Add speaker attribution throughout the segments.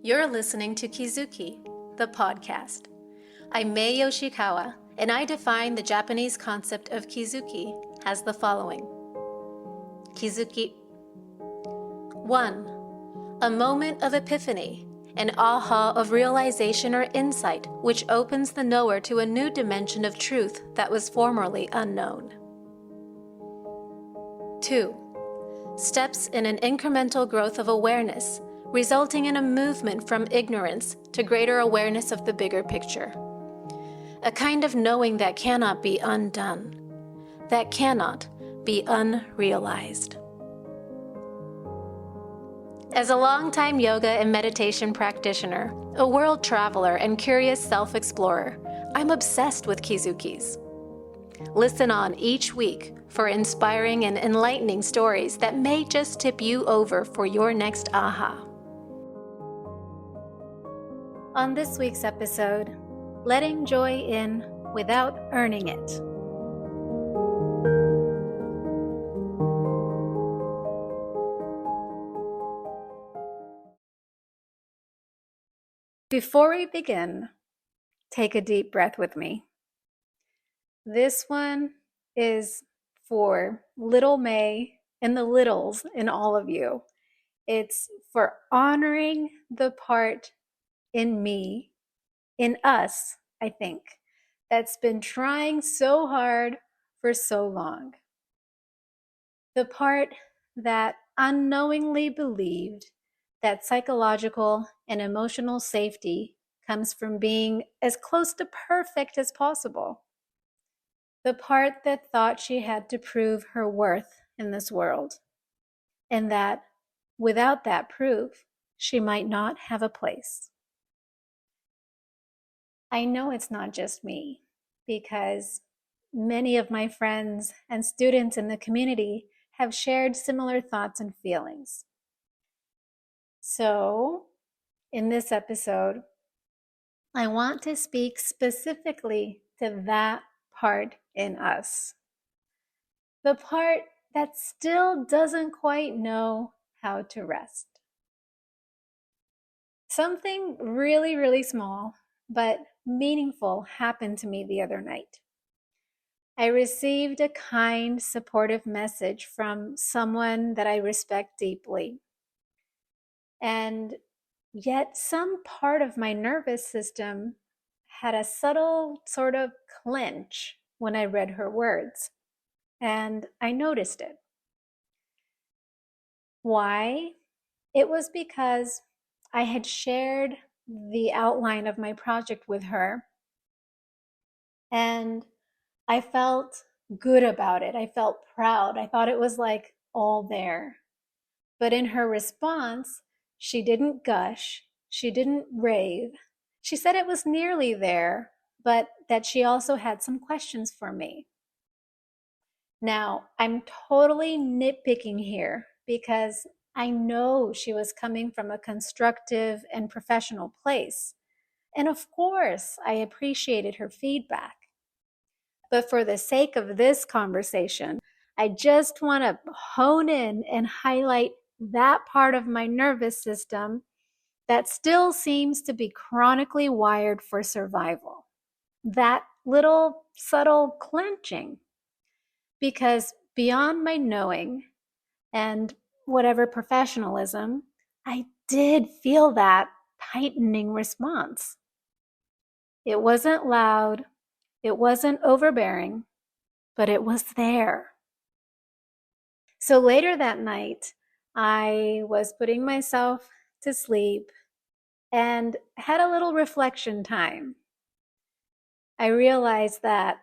Speaker 1: You're listening to Kizuki, the podcast. I'm Mae Yoshikawa, and I define the Japanese concept of Kizuki as the following. Kizuki 1. A moment of epiphany, an aha of realization or insight which opens the knower to a new dimension of truth that was formerly unknown. 2. Steps in an incremental growth of awareness, resulting in a movement from ignorance to greater awareness of the bigger picture. A kind of knowing that cannot be undone, that cannot be unrealized. As a longtime yoga and meditation practitioner, a world traveler, and curious self-explorer, I'm obsessed with Kizukis. Listen on each week for inspiring and enlightening stories that may just tip you over for your next aha. On this week's episode, letting joy in without earning it. Before we begin, take a deep breath with me. This one is for little May and the littles in all of you. It's for honoring the part in me, in us, I think, that's been trying so hard for so long. The part that unknowingly believed that psychological and emotional safety comes from being as close to perfect as possible. The part that thought she had to prove her worth in this world, and that without that proof, she might not have a place. I know it's not just me, because many of my friends and students in the community have shared similar thoughts and feelings. So, in this episode, I want to speak specifically to that part in us. The part that still doesn't quite know how to rest. Something really, really small but meaningful happened to me the other night. I received a kind, supportive message from someone that I respect deeply. And yet some part of my nervous system had a subtle sort of clench when I read her words. And I noticed it. Why? It was because I had shared the outline of my project with her, and I felt good about it. I felt proud. I thought it was like all there. But in her response, she didn't gush. She didn't rave. She said it was nearly there, but that she also had some questions for me. Now, I'm totally nitpicking here because I know she was coming from a constructive and professional place. And of course, I appreciated her feedback. But for the sake of this conversation, I just want to hone in and highlight that part of my nervous system that still seems to be chronically wired for survival. That little subtle clenching. Because beyond my knowing and whatever professionalism, I did feel that tightening response. It wasn't loud, it wasn't overbearing, but it was there. So later that night, I was putting myself to sleep and had a little reflection time. I realized that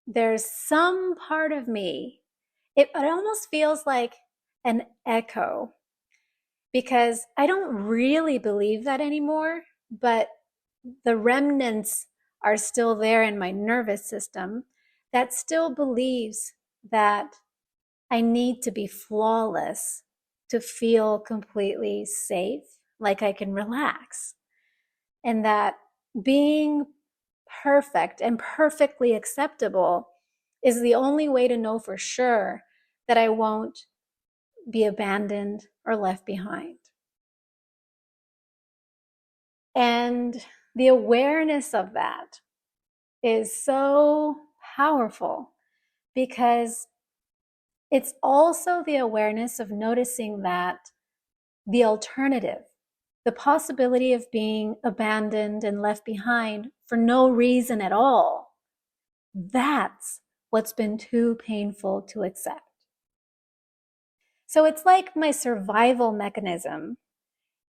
Speaker 1: there's some part of me, it almost feels like an echo, because I don't really believe that anymore, but the remnants are still there in my nervous system that still believes that I need to be flawless to feel completely safe, like I can relax, and that being perfect and perfectly acceptable is the only way to know for sure that I won't be abandoned or left behind. And the awareness of that is so powerful because it's also the awareness of noticing that the alternative, the possibility of being abandoned and left behind for no reason at all, that's what's been too painful to accept. So it's like my survival mechanism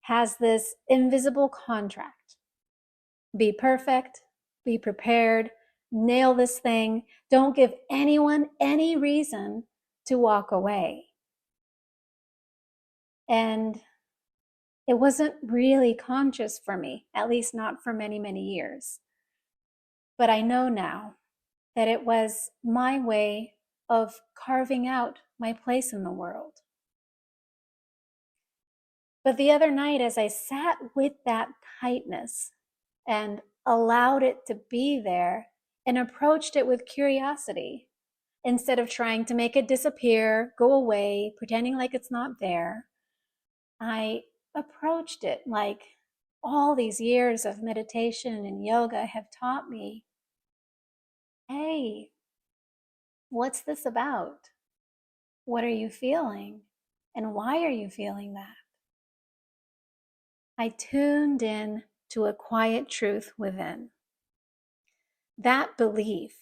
Speaker 1: has this invisible contract: be perfect, be prepared, nail this thing, don't give anyone any reason to walk away. And it wasn't really conscious for me, at least not for many, many years. But I know now that it was my way of carving out my place in the world. But the other night, as I sat with that tightness and allowed it to be there and approached it with curiosity, instead of trying to make it disappear, go away, pretending like it's not there, I approached it like all these years of meditation and yoga have taught me. Hey, what's this about? What are you feeling? And why are you feeling that? I tuned in to a quiet truth within. That belief,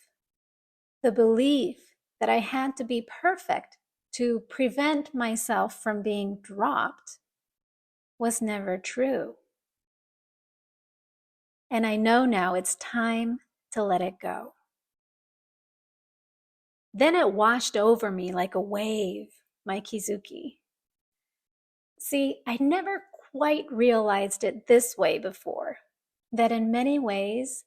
Speaker 1: the belief that I had to be perfect to prevent myself from being dropped, was never true. And I know now it's time to let it go. Then it washed over me like a wave, my Kizuki. See, I never quite realized it this way before, that in many ways,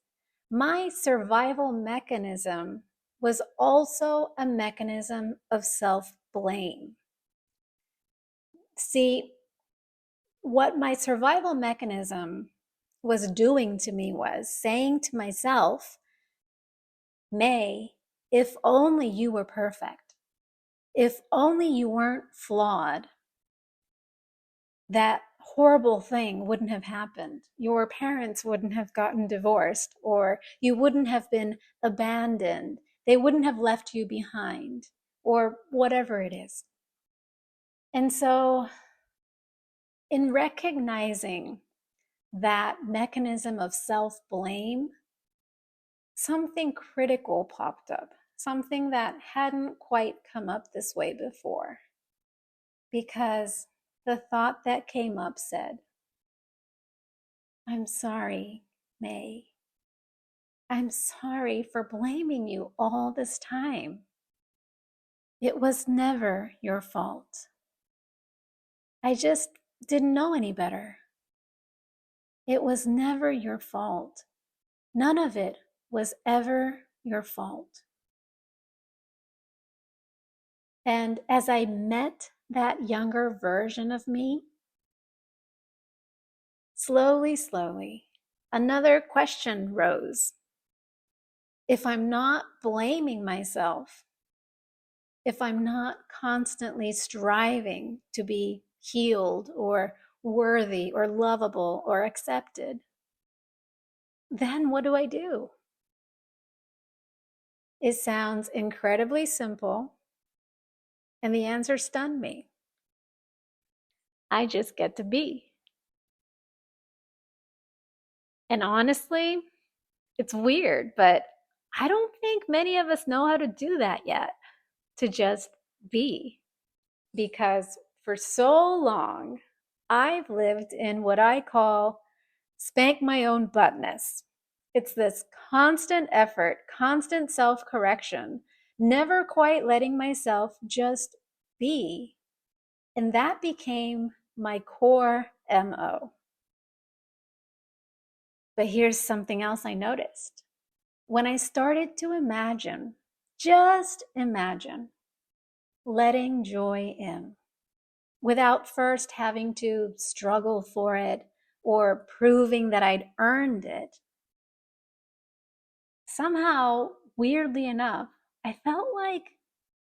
Speaker 1: my survival mechanism was also a mechanism of self-blame. See, what my survival mechanism was doing to me was saying to myself, Mae, if only you were perfect, if only you weren't flawed, that horrible thing wouldn't have happened. Your parents wouldn't have gotten divorced, or you wouldn't have been abandoned. They wouldn't have left you behind, or whatever it is. And so, in recognizing that mechanism of self-blame, something critical popped up, something that hadn't quite come up this way before. Because the thought that came up said, I'm sorry, Mae. I'm sorry for blaming you all this time. It was never your fault. I just didn't know any better. It was never your fault. None of it was ever your fault. And as I met that younger version of me, slowly, another question rose. If I'm not blaming myself, if I'm not constantly striving to be healed or worthy or lovable or accepted, then what do I do? It sounds incredibly simple, and the answer stunned me. I just get to be. And honestly, it's weird, but I don't think many of us know how to do that yet, to just be. Because for so long, I've lived in what I call spank my own buttness. It's this constant effort, constant self-correction, never quite letting myself just be. And that became my core MO. But here's something else I noticed. When I started to imagine, just imagine, letting joy in without first having to struggle for it or proving that I'd earned it, somehow, weirdly enough, I felt like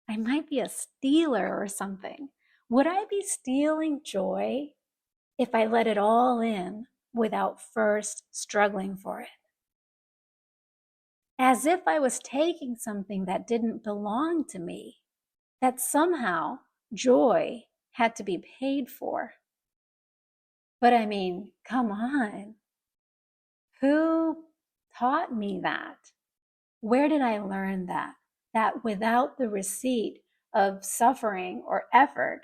Speaker 1: I might be a stealer or something. Would I be stealing joy if I let it all in without first struggling for it. As if I was taking something that didn't belong to me, that somehow joy had to be paid for. But I mean, come on. Who taught me that? Where did I learn that? That without the receipt of suffering or effort,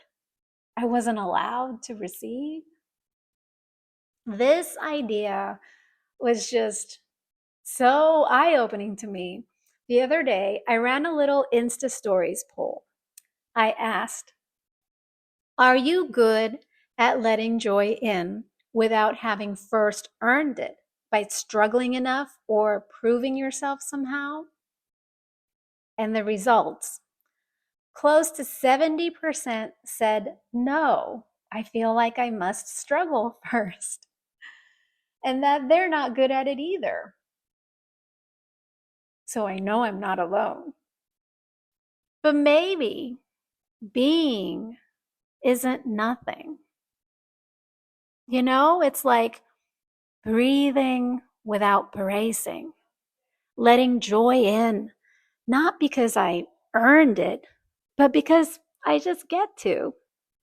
Speaker 1: I wasn't allowed to receive? This idea was just so eye-opening to me. The other day, I ran a little Insta Stories poll. I asked, are you good at letting joy in without having first earned it by struggling enough or proving yourself somehow? And the results, close to 70% said, no, I feel like I must struggle first. And that they're not good at it either. So I know I'm not alone. But maybe being isn't nothing. You know, it's like breathing without bracing, letting joy in, not because I earned it, but because I just get to,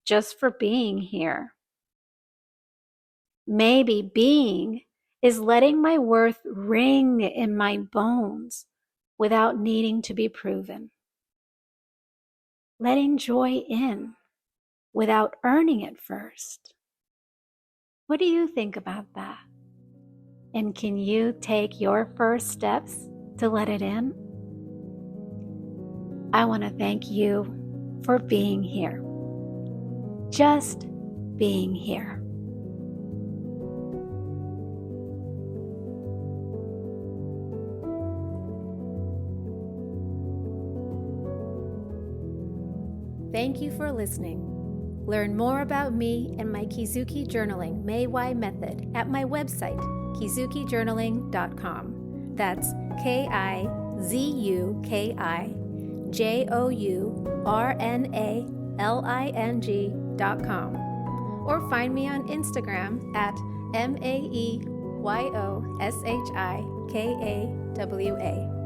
Speaker 1: just for being here. Maybe being is letting my worth ring in my bones without needing to be proven. Letting joy in without earning it first. What do you think about that? And can you take your first steps to let it in? I want to thank you for being here. Just being here. Thank you for listening. Learn more about me and my Kizuki Journaling Mae method at my website, kizukijournaling.com. That's KIZUKIJOURNALING.com. Or find me on Instagram at MAEYOSHIKAWA.